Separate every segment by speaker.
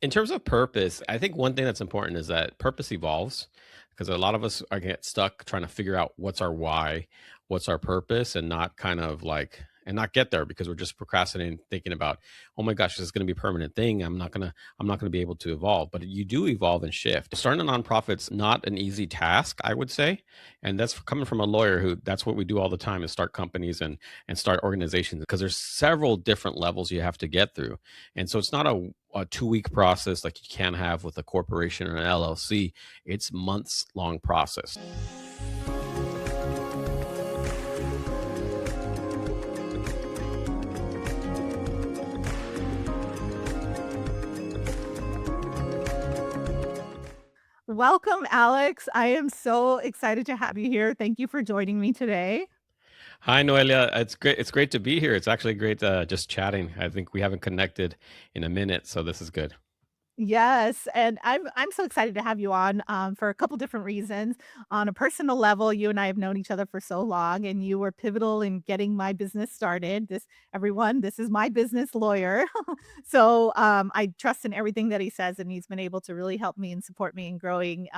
Speaker 1: In terms of purpose, I think one thing that's important is that purpose evolves because a lot of us are get stuck trying to figure out what's our why, what's our purpose, and not kind of like and not get there because we're just procrastinating, thinking about, oh my gosh, this is going to be a permanent thing. I'm not gonna be able to evolve. But you do evolve and shift. Starting a nonprofit's not an easy task, I would say, and that's coming from a lawyer who that's what we do all the time is start companies and start organizations because there's several different levels you have to get through, and so it's not a 2 week process like you can have with a corporation or an LLC. It's months long process.
Speaker 2: Welcome, Alex. I am so excited to have you here. Thank you for joining me today.
Speaker 1: Hi, Noelia. It's great. It's great to be here. It's actually great just chatting. I think we haven't connected in a minute, so this is good.
Speaker 2: Yes, and I'm so excited to have you on for a couple different reasons. On a personal level, you and I have known each other for so long, and you were pivotal in getting my business started. This is my business lawyer, so I trust in everything that he says, and he's been able to really help me and support me in growing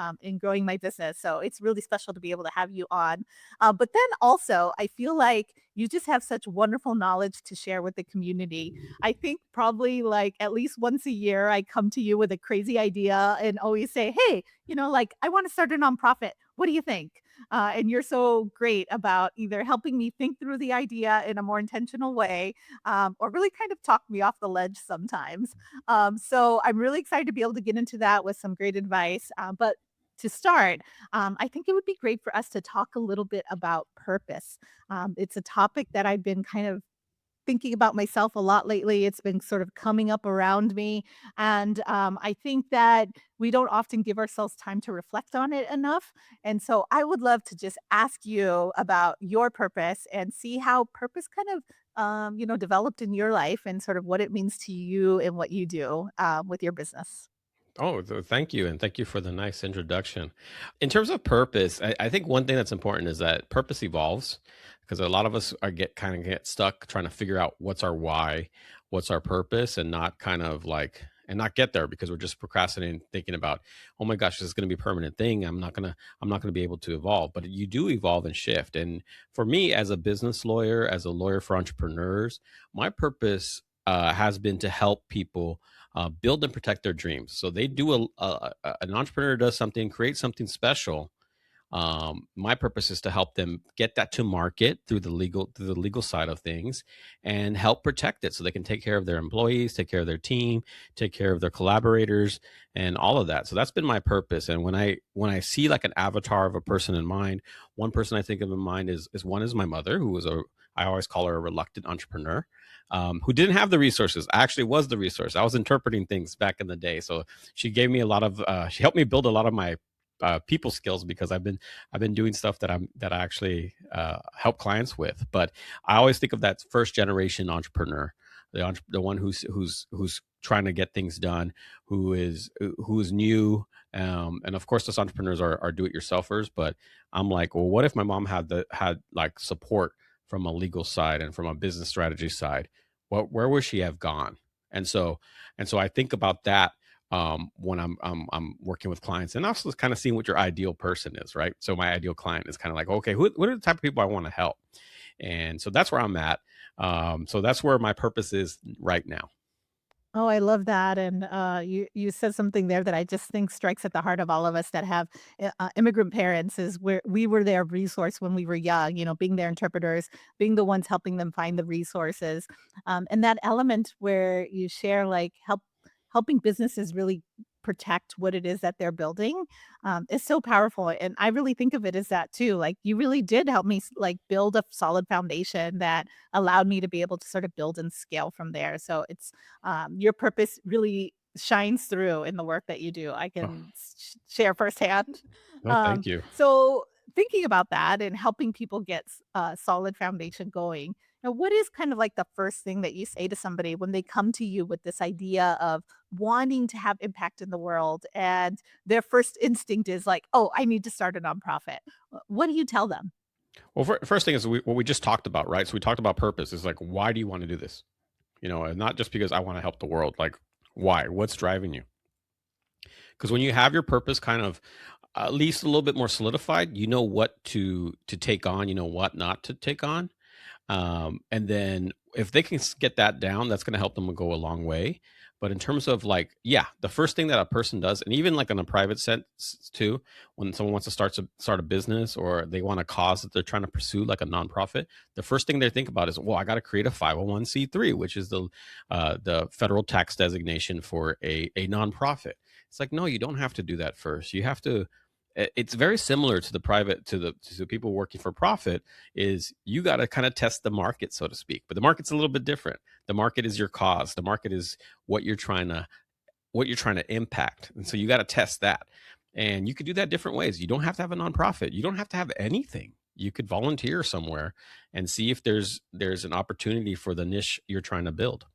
Speaker 2: my business. So it's really special to be able to have you on. But then also, I feel like you just have such wonderful knowledge to share with the community. I think probably like at least once a year, I come to you with a crazy idea and always say, hey, like I want to start a nonprofit. What do you think? And you're so great about either helping me think through the idea in a more intentional way or really kind of talk me off the ledge sometimes. So I'm really excited to be able to get into that with some great advice. But to start, I think it would be great for us to talk a little bit about purpose. It's a topic that I've been kind of thinking about myself a lot lately. It's been sort of coming up around me. And I think that we don't often give ourselves time to reflect on it enough. And so I would love to just ask you about your purpose and see how purpose kind of developed in your life and sort of what it means to you and what you do with your business.
Speaker 1: Oh, thank you. And thank you for the nice introduction. In terms of purpose, I think one thing that's important is that purpose evolves because a lot of us are get stuck trying to figure out what's our why, what's our purpose, and not kind of like and not get there because we're just procrastinating, thinking about, oh my gosh, this is going to be a permanent thing. I'm not gonna be able to evolve. But you do evolve and shift. And for me, as a business lawyer, as a lawyer for entrepreneurs, my purpose has been to help people build and protect their dreams. So they do an entrepreneur does something, create something special. My purpose is to help them get that to market through the legal side of things, and help protect it so they can take care of their employees, take care of their team, take care of their collaborators, and all of that. So that's been my purpose. And when I see like an avatar of a person in mind, one person I think of in mind is one is my mother, who was a I always call her a reluctant entrepreneur, who didn't have the resources. I actually was the resource. I was interpreting things back in the day, so she gave me a lot of. She helped me build a lot of my people skills because I've been doing stuff that I actually help clients with. But I always think of that first generation entrepreneur, the one who's trying to get things done, who is new. And of course, those entrepreneurs are do it yourselfers. But I'm like, well, what if my mom had like support from a legal side and from a business strategy side? Where would she have gone? And so I think about that when I'm working with clients, and also kind of seeing what your ideal person is, right? So my ideal client is kind of like, okay, what are the type of people I want to help? And so that's where I'm at. So that's where my purpose is right now.
Speaker 2: Oh, I love that, and, you said something there that I just think strikes at the heart of all of us that have, immigrant parents is where we were their resource when we were young, being their interpreters, being the ones helping them find the resources, and that element where you share, like, helping businesses really protect what it is that they're building, is so powerful, and I really think of it as that too, like, you really did help me like, build a solid foundation that allowed me to be able to sort of build and scale from there, so it's your purpose really shines through in the work that you do. I
Speaker 1: Oh,
Speaker 2: can share firsthand.
Speaker 1: no, thank you.
Speaker 2: So thinking about that and helping people get a solid foundation going. Now, what is kind of like the first thing that you say to somebody when they come to you with this idea of wanting to have impact in the world and their first instinct is like, oh, I need to start a nonprofit? What do you tell them?
Speaker 1: Well, first thing is what we just talked about, right? So we talked about purpose. Is like, why do you want to do this? And not just because I want to help the world. Like, Why? What's driving you? Because when you have your purpose kind of at least a little bit more solidified, you know what to take on, you know what not to take on. And then if they can get that down, that's going to help them go a long way. But in terms of like, yeah, the first thing that a person does, and even like in a private sense too, when someone wants to start a business or they want a cause that they're trying to pursue, like a nonprofit, the first thing they think about is, well, I got to create a 501(c)(3), which is the federal tax designation for a nonprofit. It's like, no, you don't have to do that first. You have to. It's very similar to the private to the people working for profit is you got to kind of test the market, so to speak. But the market's a little bit different. The market is your cause. The market is what you're trying to impact. And so you got to test that. And you could do that different ways. You don't have to have a nonprofit. You don't have to have anything. You could volunteer somewhere and see if there's an opportunity for the niche you're trying to build.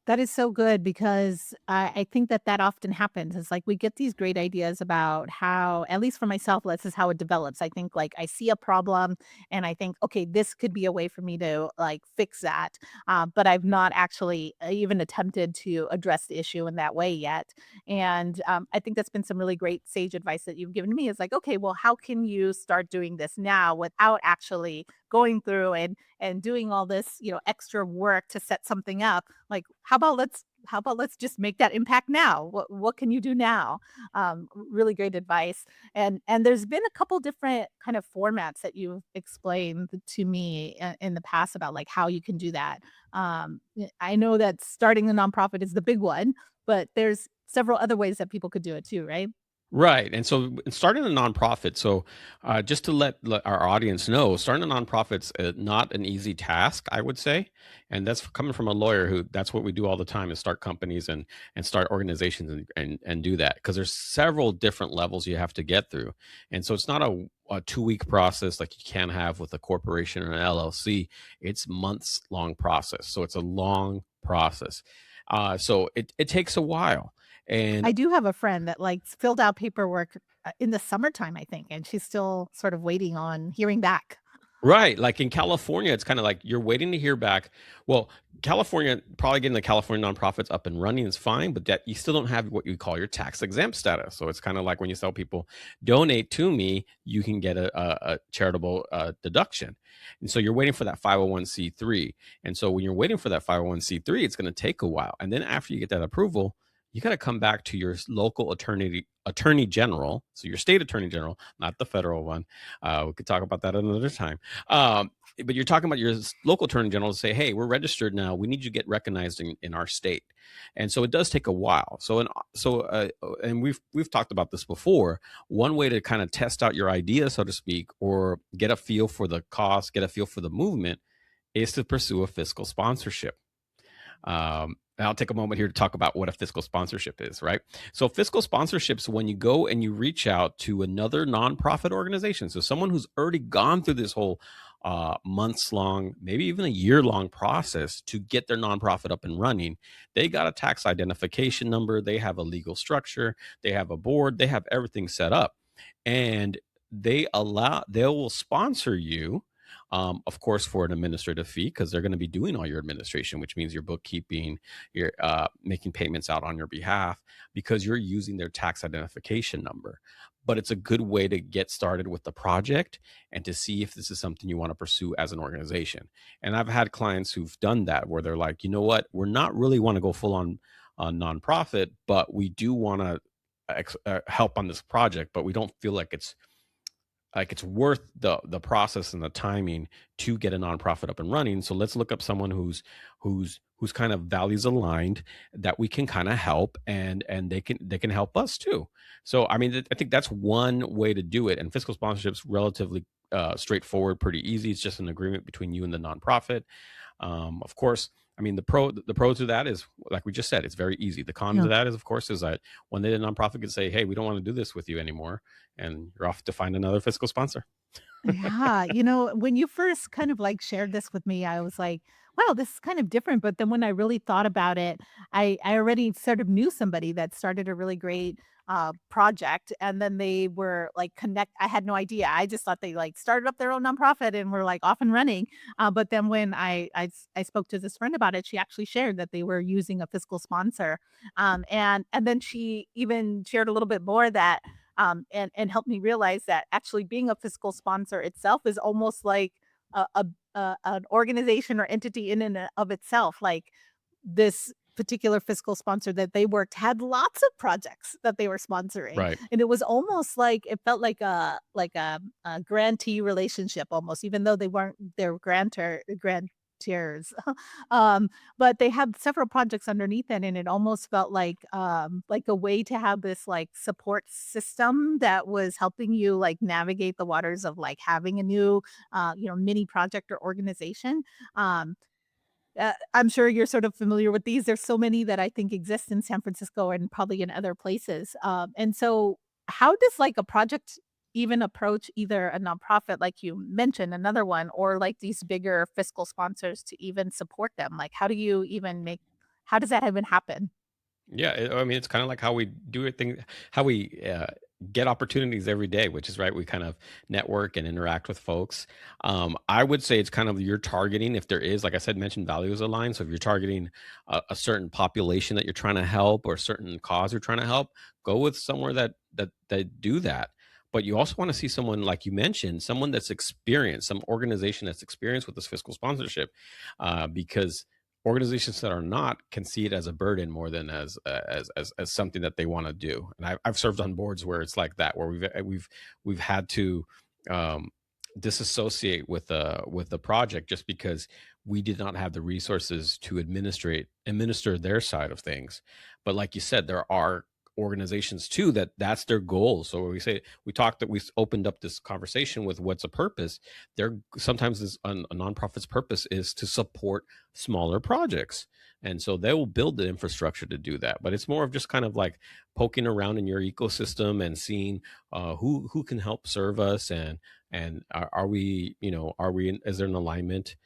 Speaker 2: That is so good because I think that that often happens. It's like we get these great ideas about how, at least for myself, this is how it develops. I think like I see a problem and I think, okay, this could be a way for me to like fix that. But I've not actually even attempted to address the issue in that way yet. And I think that's been some really great sage advice that you've given me is like, okay, well, how can you start doing this now without actually going through and doing all this, extra work to set something up? Like, how about let's just make that impact now? What can you do now? Really great advice. And there's been a couple different kind of formats that you've explained to me in the past about like how you can do that. I know that starting a nonprofit is the big one, but there's several other ways that people could do it too, right?
Speaker 1: Right. And so starting a nonprofit. So just to let our audience know, starting a nonprofit's not an easy task, I would say. And that's coming from a lawyer who that's what we do all the time is start companies and start organizations and do that. Because there's several different levels you have to get through. And so it's not a 2 week process like you can have with a corporation or an LLC. It's months long process. So it's a long process. So it takes a while. And
Speaker 2: I do have a friend that, like, filled out paperwork, in the summertime, I think, and she's still sort of waiting on hearing back.
Speaker 1: right, like in California, it's kinda like you're waiting to hear back. Well, California probably getting the California nonprofits up and running is fine, but that you still don't have what you call your tax exempt status. So it's kinda like when you tell people, "Donate to me," you can get a charitable, deduction. And so you're waiting for that 501(c)(3). And so when you're waiting for that 501(c)(3), it's gonna take a while. And then after you get that approval, you gotta come back to your local attorney general, so your state attorney general, not the federal one. We could talk about that another time. Um, but you're talking about your local attorney general to say, "Hey, we're registered now. We need you to get recognized in our state." And so it does take a while. And we've talked about this before. One way to kind of test out your idea, so to speak, or get a feel for the cost, get a feel for the movement, is to pursue a fiscal sponsorship. And I'll take a moment here to talk about what a fiscal sponsorship is, right? So, fiscal sponsorships, when you go and you reach out to another nonprofit organization, so someone who's already gone through this whole months long, maybe even a year long process to get their nonprofit up and running, they got a tax identification number, they have a legal structure, they have a board, they have everything set up. And they will sponsor you, of course, for an administrative fee because they're going to be doing all your administration, which means your bookkeeping, you're making payments out on your behalf because you're using their tax identification number. But it's a good way to get started with the project and to see if this is something you want to pursue as an organization. And I've had clients who've done that where they're like, you know what, we're not really want to go full on nonprofit, but we do want to help on this project, but we don't feel like it's worth the process and the timing to get a nonprofit up and running. So let's look up someone who's kind of values aligned that we can kind of help and they can help us too. So I mean, I think that's one way to do it. And fiscal sponsorship's relatively straightforward, pretty easy. It's just an agreement between you and the nonprofit. Of course, I mean the pro to that is like we just said, it's very easy. The con to
Speaker 2: Yeah.
Speaker 1: that is, of course, is that one day the nonprofit could say, "Hey, we don't want to do this with you anymore," and you're off to find another fiscal sponsor.
Speaker 2: Yeah, when you first kind of, like, shared this with me, I was like, wow, this is kind of different. But then when I really thought about it, I already sort of knew somebody that started a really great project, and then they were like connect. I had no idea. I just thought they like started up their own nonprofit and were like off and running. But then when I spoke to this friend about it, she actually shared that they were using a fiscal sponsor, and then she even shared a little bit more that. And helped me realize that actually being a fiscal sponsor itself is almost like a an organization or entity in and of itself. Like this particular fiscal sponsor that they worked had lots of projects that they were sponsoring,
Speaker 1: Right.
Speaker 2: and it was almost like it felt like a grantee relationship almost, even though they weren't their granteers. But they had several projects underneath it, and it almost felt like a way to have this like support system that was helping you like navigate the waters of like having a new mini project or organization. Um, I'm sure you're sort of familiar with these. There's so many that I think exist in San Francisco and probably in other places. And so, how does like a project even approach either a nonprofit, like you mentioned, another one, or like these bigger fiscal sponsors to even support them? Like, how do you even make? How does that even happen?
Speaker 1: Yeah, I mean, it's kind of like how we do it, how we get opportunities every day, which is right. We kind of network and interact with folks. I would say it's kind of you're targeting if there is, like I said, mentioned values aligned. So if you're targeting a certain population that you're trying to help or a certain cause you're trying to help, go with somewhere that do that. But you also want to see someone like you mentioned, someone that's experienced, some organization that's experienced with this fiscal sponsorship, because organizations that are not can see it as a burden more than as something that they want to do. And I've served on boards where it's like that, where we've had to um, disassociate with the project just because we did not have the resources to administer their side of things. But like you said, there are organizations too that's their goal. So when we talked that we opened up this conversation with what's a purpose, there sometimes this a nonprofit's purpose is to support smaller projects. And so they will build the infrastructure to do that. But it's more of just kind of like poking around in your ecosystem and seeing who can help serve us, and are we, is there an alignment?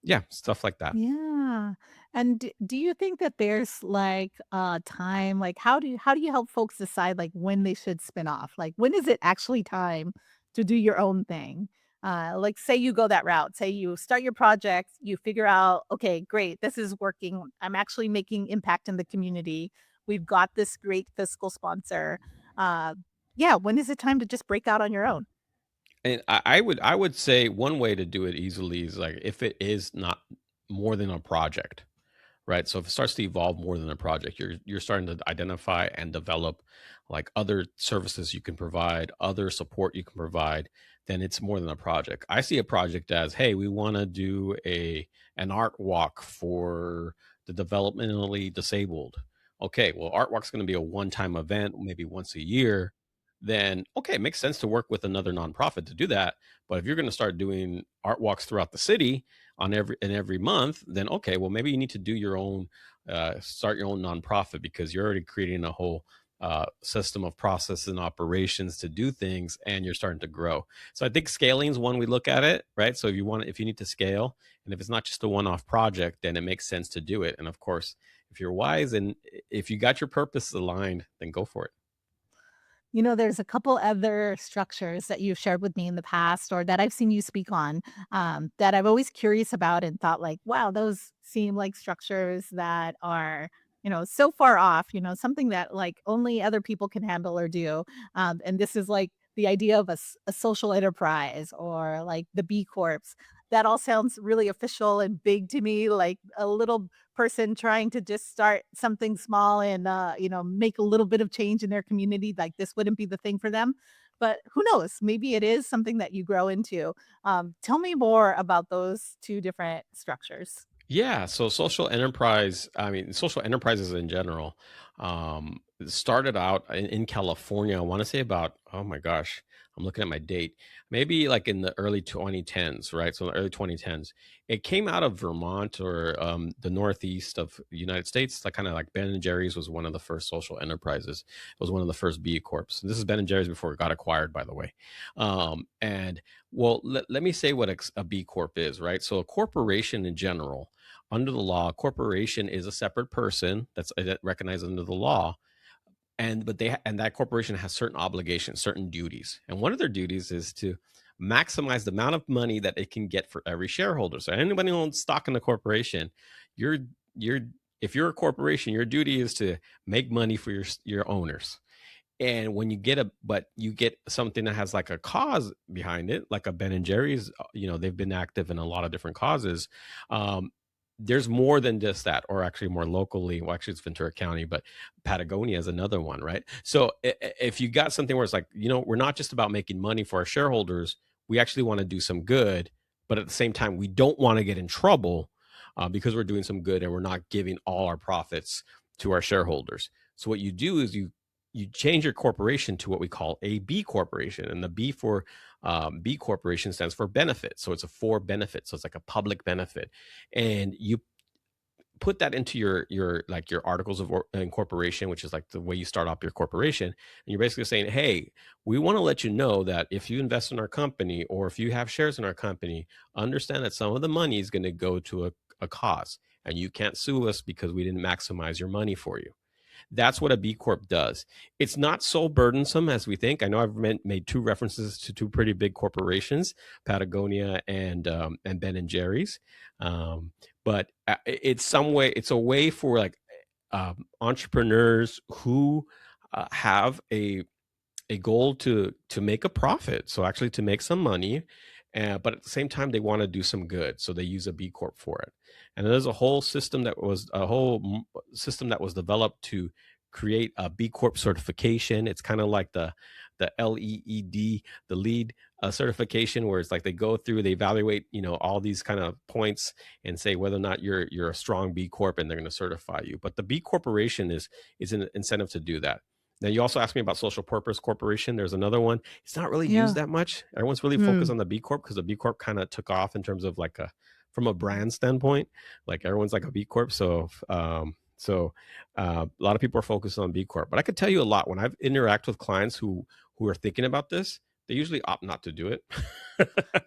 Speaker 1: Yeah, stuff like that.
Speaker 2: Yeah. And do you think that there's like a time, like how do you help folks decide like when they should spin off? Like when is it actually time to do your own thing? Like say you go that route, say you start your project, you figure out, okay, great, this is working. I'm actually making impact in the community. We've got this great fiscal sponsor. Uh yeah, when is it time to just break out on your own?
Speaker 1: And I would say one way to do it easily is like if it is not more than a project. Right, so if it starts to evolve more than a project, you're starting to identify and develop, like, other services you can provide, other support you can provide, then it's more than a project. I see a project as, "Hey, we wanna do a an art walk for the developmentally disabled." Okay, well, art walk's gonna be a one-time event, maybe once a year, then, okay, it makes sense to work with another nonprofit to do that, but if you're gonna start doing art walks throughout the city, on every month, then okay, well maybe you need to do your own, start your own nonprofit because you're already creating a whole system of process and operations to do things, and you're starting to grow. So I think scaling is one we look at it, right? So if you need to scale, and if it's not just a one-off project, then it makes sense to do it. And of course, if you're wise and if you got your purpose aligned, then go for it.
Speaker 2: You know, there's a couple other structures that you've shared with me in the past or that I've seen you speak on, that I'm always curious about and thought like, wow, those seem like structures that are, so far off, something that like only other people can handle or do. And this is like the idea of a social enterprise or like the B Corps. That all sounds really official and big to me, like a little person trying to just start something small and, make a little bit of change in their community, like this wouldn't be the thing for them. But who knows? Maybe it is something that you grow into. Tell me more about those 2 different structures.
Speaker 1: Yeah, so social enterprises in general, started out in California. I want to say about, oh my gosh, I'm looking at my date, maybe like in the early 2010s, right? So the early 2010s, it came out of Vermont or the Northeast of the United States. Like kind of like Ben and Jerry's was one of the first social enterprises. It was one of the first B Corps. And this is Ben and Jerry's before it got acquired, by the way. And well, let me say what a B Corp is, right? So a corporation in general, under the law, a corporation is a separate person that's recognized under the law, and and that corporation has certain obligations, certain duties, and one of their duties is to maximize the amount of money that it can get for every shareholder. So anybody who owns stock in the corporation, you're you're if you're a corporation, your duty is to make money for your owners. And when you get something that has like a cause behind it, like a Ben and Jerry's, they've been active in a lot of different causes. um, there's more than just that, or actually more locally. Well, actually, it's Ventura County, but Patagonia is another one, right? So if you got something where it's like, we're not just about making money for our shareholders, we actually want to do some good, but at the same time, we don't want to get in trouble because we're doing some good and we're not giving all our profits to our shareholders. So what you do is you change your corporation to what we call a B corporation, and the B for B corporation stands for benefit. So it's a for benefit. So it's like a public benefit, and you put that into your articles of incorporation, which is like the way you start off your corporation. And you're basically saying, hey, we want to let you know that if you invest in our company or if you have shares in our company, understand that some of the money is going to go to a cause, and you can't sue us because we didn't maximize your money for you. That's what a B Corp does. It's not so burdensome as we think. I know I've made two references to two pretty big corporations, Patagonia and Ben and Jerry's, but it's a way for like entrepreneurs who have a goal to make a profit, so actually to make some money, but at the same time they want to do some good, so they use a B Corp for it. And there's a whole system that was developed to create a B Corp certification. It's kind of like the LEED, the lead certification, where it's like they go through, they evaluate, all these kind of points and say whether or not you're a strong B Corp, and they're going to certify you. But the B Corporation is an incentive to do that. Now, you also asked me about social purpose corporation. There's another one. It's not really used
Speaker 2: Yeah.
Speaker 1: that much. Everyone's really focused
Speaker 2: Mm.
Speaker 1: on the B Corp because the B Corp kind of took off in terms of like from a brand standpoint. Like everyone's like a B Corp. So a lot of people are focused on B Corp. But I could tell you a lot when I've interact with clients who are thinking about this. They usually opt not to do it,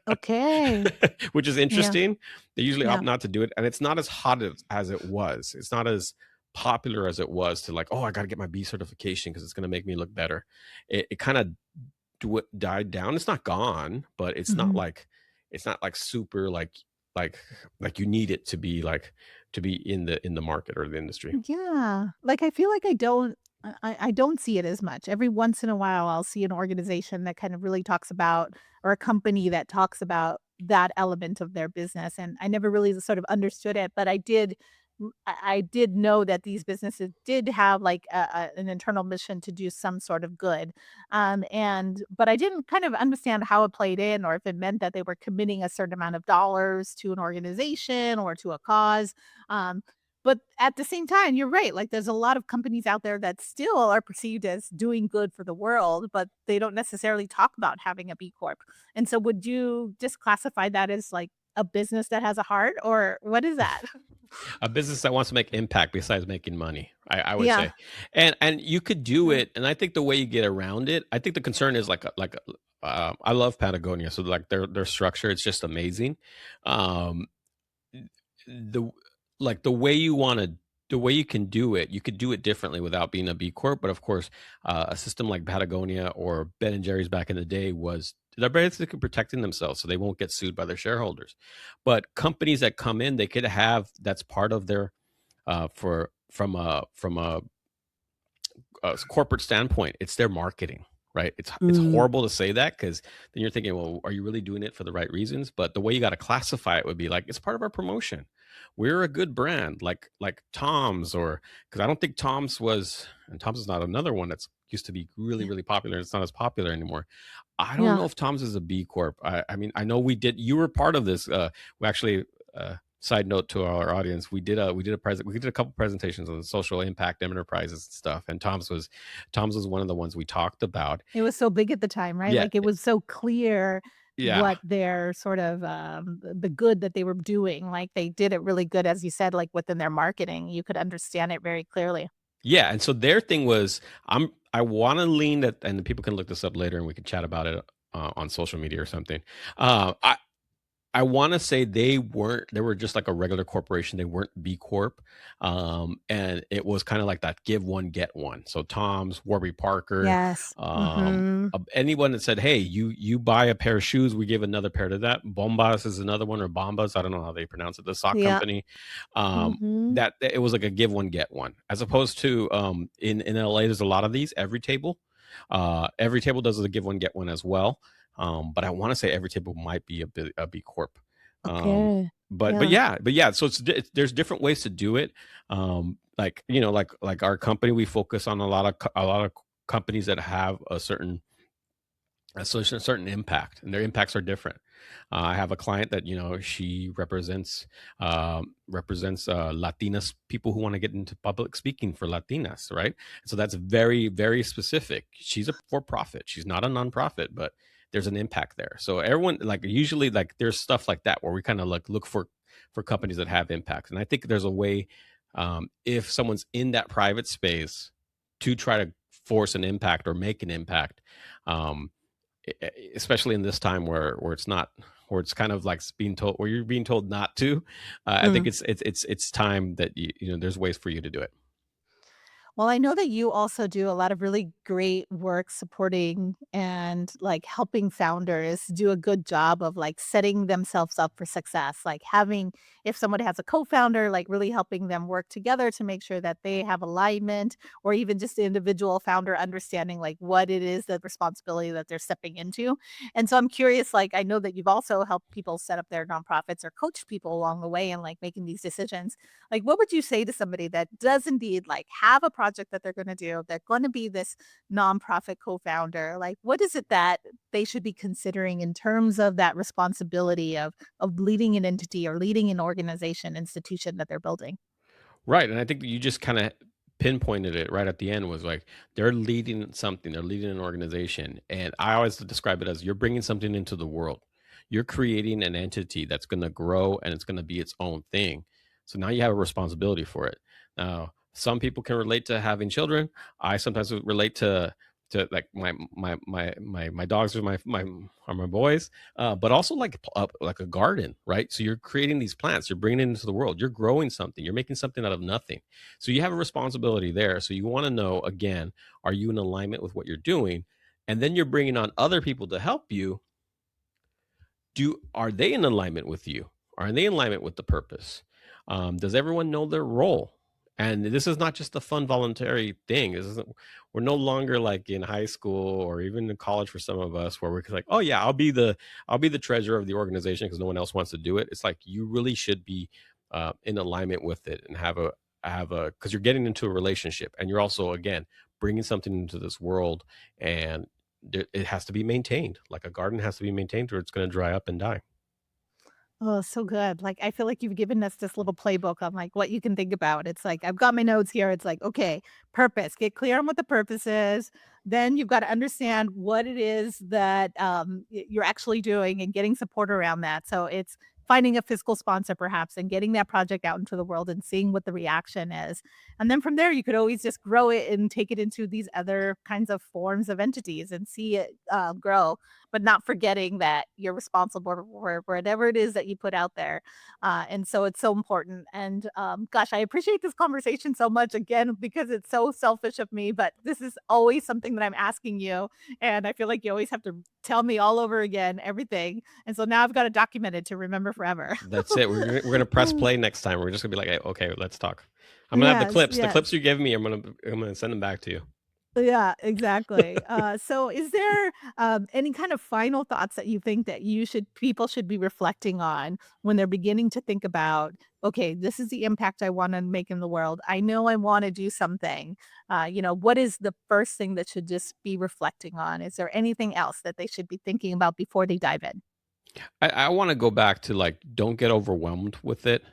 Speaker 2: Okay.
Speaker 1: which is
Speaker 2: Yeah.
Speaker 1: interesting. They usually opt
Speaker 2: Yeah.
Speaker 1: not to do it, and it's not as hot as it was. It's not as popular as it was to like, oh, I got to get my B certification because it's going to make me look better. It kind of died down. It's not gone, but
Speaker 2: Mhm.
Speaker 1: it's not like super like like you need it to be in the market or the industry.
Speaker 2: Yeah. Like, I feel like I don't see it as much. Every once in a while, I'll see an organization that kind of really talks about, or a company that talks about that element of their business, and I never really sort of understood it, but I did know that these businesses did have, like, an internal mission to do some sort of good, but I didn't kind of understand how it played in, or if it meant that they were committing a certain amount of dollars to an organization or to a cause, um, but at the same time, you're right, like, there's a lot of companies out there that still are perceived as doing good for the world, but they don't necessarily talk about having a B Corp, and so would you just classify that as, like, a business that has a heart, or what is that?
Speaker 1: A business that wants to make impact besides making money, I would
Speaker 2: Yeah.
Speaker 1: say. And you could do
Speaker 2: Yeah.
Speaker 1: it, and I think the way you get around it, I think the concern is I love Patagonia, so like their structure, it's just amazing. Um, the like the way you can do it, you could do it differently without being a B Corp. But of course, a system like Patagonia or Ben and Jerry's back in the day was they're basically protecting themselves so they won't get sued by their shareholders. But companies that come in, they could have that's part of their for from a corporate standpoint, it's their marketing, right? It's
Speaker 2: Mm.
Speaker 1: horrible to say that because then you're thinking, well, are you really doing it for the right reasons? But the way you got to classify it would be like it's part of our promotion. We're a good brand, like Tom's, or because I don't think Tom's was, and Tom's is not another one that's used to be really
Speaker 2: Yeah.
Speaker 1: really popular. It's not as popular anymore. I don't
Speaker 2: Yeah.
Speaker 1: know if Tom's is a B Corp. I mean, I know we did. You were part of this. We actually. side note to our audience, we did a couple presentations on social impact enterprises and stuff, and Tom's was one of the ones we talked about.
Speaker 2: It was so big at the time, right?
Speaker 1: Yeah,
Speaker 2: Like, it was so clear
Speaker 1: yeah.
Speaker 2: what their sort of, the good that they were doing, like, they did it really good, as you said, like, within their marketing, you could understand it very clearly.
Speaker 1: Yeah, and so their thing was, I wanna lean that, and people can look this up later and we can chat about it, on social media or something. I wanna say they were just like a regular corporation, they weren't B Corp, and it was kinda like that give one, get one. So Tom's, Warby Parker,
Speaker 2: Yes. Mhm.
Speaker 1: anyone that said, "Hey, you buy a pair of shoes, we give another pair to that." Bombas is another one, or Bombas, I don't know how they pronounce it, the sock
Speaker 2: Yeah.
Speaker 1: company.
Speaker 2: Mhm.
Speaker 1: That it was like a give one, get one, as opposed to, in LA, there's a lot of these, Every Table does a give one, get one as well. But I want to say every table might be a B Corp. Um,
Speaker 2: Okay.
Speaker 1: but
Speaker 2: Yeah.
Speaker 1: yeah, so there's different ways to do it. Like like our company, we focus on a lot of companies that have a certain impact, and their impacts are different. I have a client that she represents Latinas, people who want to get into public speaking for Latinas, right? So that's very very specific. She's a for profit. She's not a nonprofit, but there's an impact there. So everyone, like, usually, like, there's stuff like that where we kind of like look for companies that have impact, and I think there's a way, if someone's in that private space, to try to force an impact or make an impact. Um, Especially in this time where it's not, where it's kind of like being told, where you're being told not to. I think
Speaker 2: Mm.
Speaker 1: it's time that there's ways for you to do it.
Speaker 2: Well, I know that you also do a lot of really great work supporting and like helping founders do a good job of like setting themselves up for success. Like having, if someone has a co founder, like really helping them work together to make sure that they have alignment, or even just the individual founder understanding like what it is, the responsibility that they're stepping into. And so I'm curious, like, I know that you've also helped people set up their nonprofits or coached people along the way and like making these decisions. Like, what would you say to somebody that does indeed like have a project that they're going to do? They're going to be this nonprofit co-founder. Like, what is it that they should be considering in terms of that responsibility of leading an entity or leading an organization, institution that they're building?
Speaker 1: Right, and I think that you just kinda pinpointed it right at the end, was like, they're leading something, they're leading an organization, and I always describe it as, you're bringing something into the world. You're creating an entity that's gonna grow, and it's gonna be its own thing. So now you have a responsibility for it. Now, some people can relate to having children. I sometimes would relate to, like, my dogs are my boys, but also like a garden, right? So you're creating these plants, you're bringing it into the world, you're growing something, you're making something out of nothing. So you have a responsibility there. So you want to know, again, are you in alignment with what you're doing? And then you're bringing on other people to help you. Are they in alignment with you? Are they in alignment with the purpose? Does everyone know their role? And this is not just a fun voluntary thing. This isn't, we're no longer like in high school or even in college for some of us, where we're like, oh yeah, I'll be the treasurer of the organization because no one else wants to do it. It's like, you really should be in alignment with it, and have a, because you're getting into a relationship, and you're also, again, bringing something into this world, and it has to be maintained. Like a garden has to be maintained, or it's going to dry up and die.
Speaker 2: Oh, so good. Like, I feel like you've given us this little playbook on like what you can think about. It's like, I've got my notes here. It's like, okay, purpose, get clear on what the purpose is. Then you've got to understand what it is that you're actually doing and getting support around that. So it's finding a fiscal sponsor perhaps and getting that project out into the world and seeing what the reaction is. And then from there, you could always just grow it and take it into these other kinds of forms of entities and see it grow, but not forgetting that you're responsible for whatever it is that you put out there. And so it's so important. And gosh, I appreciate this conversation so much again because it's so selfish of me, but this is always something that I'm asking you. And I feel like you always have to tell me all over again everything. And so now I've got to document it to remember forever.
Speaker 1: That's it. We're gonna press play next time. We're just gonna be like, "Hey, okay, let's talk." I'm gonna have the
Speaker 2: Yes,
Speaker 1: clips. The
Speaker 2: yes.
Speaker 1: clips you give me, I'm gonna send them back to you.
Speaker 2: Yeah, exactly. So is there, any kind of final thoughts that you think that people should be reflecting on when they're beginning to think about, "Okay, this is the impact I wanna make in the world. I know I wanna do something." What is the first thing that should just be reflecting on? Is there anything else that they should be thinking about before they dive in?
Speaker 1: I want to go back to like, don't get overwhelmed with it.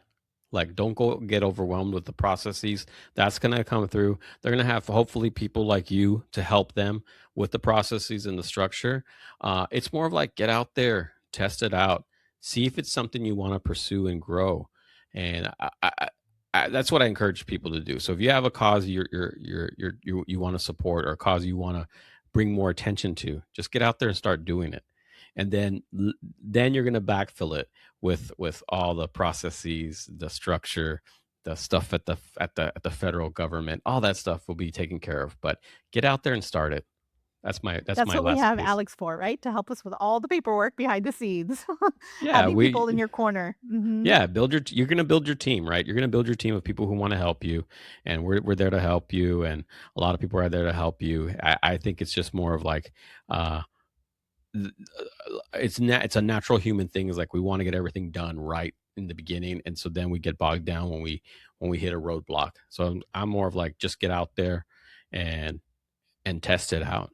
Speaker 1: Like, don't go get overwhelmed with the processes. That's going to come through. They're going to have hopefully people like you to help them with the processes and the structure. It's more of like, get out there, test it out, see if it's something you want to pursue and grow. And that's what I encourage people to do. So if you have a cause you want to support, or a cause you want to bring more attention to, just get out there and start doing it. And then you're going to backfill it with all the processes, the structure, the stuff at the federal government. All that stuff will be taken care of. But get out there and start it. That's
Speaker 2: That's
Speaker 1: my
Speaker 2: what we
Speaker 1: last
Speaker 2: have
Speaker 1: piece.
Speaker 2: Alex for, right? To help us with all the paperwork behind the scenes.
Speaker 1: Yeah,
Speaker 2: Having
Speaker 1: we
Speaker 2: people in your corner. Mhm.
Speaker 1: yeah, you're going to build your team, right? You're going to build your team of people who want to help you, and we're there to help you, and a lot of people are there to help you. I think it's just more of like, uh it's a natural human thing, is like we want to get everything done right in the beginning, and so then we get bogged down when we hit a roadblock. So I'm more of like, just get out there and test it out.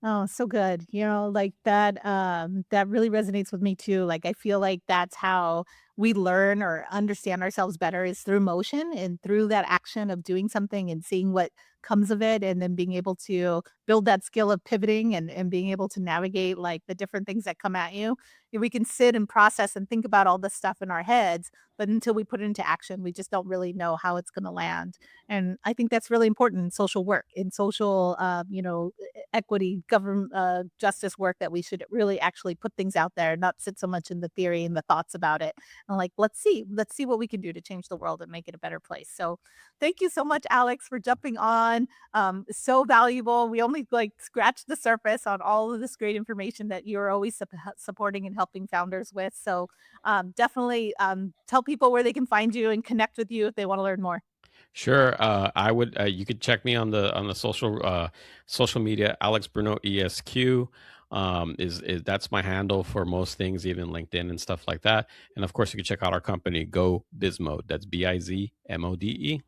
Speaker 2: Oh, so good. Like that really resonates with me too. Like I feel like that's how we learn or understand ourselves better is through motion and through that action of doing something and seeing what comes of it and then being able to build that skill of pivoting and being able to navigate like the different things that come at you. We can sit and process and think about all this stuff in our heads, but until we put it into action, we just don't really know how it's going to land. And I think that's really important in social work, in social, equity, government, justice work that we should really actually put things out there, not sit so much in the theory and the thoughts about it. And like, let's see what we can do to change the world and make it a better place. So thank you so much, Alex, for jumping on. So valuable. We only like scratched the surface on all of this great information that you're always supporting and helping founders with. So definitely tell people where they can find you and connect with you if they want to learn more.
Speaker 1: Sure. I would. You could check me on the social media. Alex Bruno ESQ is that's my handle for most things, even LinkedIn and stuff like that. And of course, you can check out our company, Go Bizmode. That's Bizmode.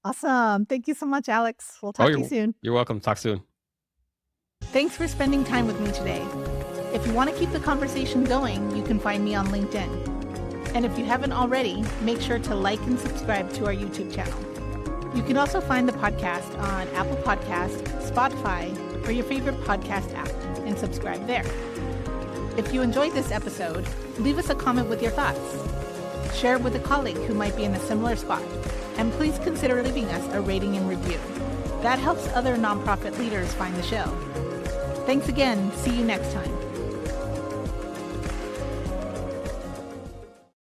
Speaker 2: Awesome. Thank you so much, Alex. We'll
Speaker 1: Oh,
Speaker 2: talk to you soon.
Speaker 1: you're welcome. Talk soon.
Speaker 2: Thanks for spending time with me today. If you want to keep the conversation going, you can find me on LinkedIn. And if you haven't already, make sure to like and subscribe to our YouTube channel. You can also find the podcast on Apple Podcast, Spotify, or your favorite podcast app and subscribe there. If you enjoyed this episode, leave us a comment with your thoughts. Share it with a colleague who might be in a similar spot. And please consider leaving us a rating and review. That helps other nonprofit leaders find the show. Thanks again. See you next time.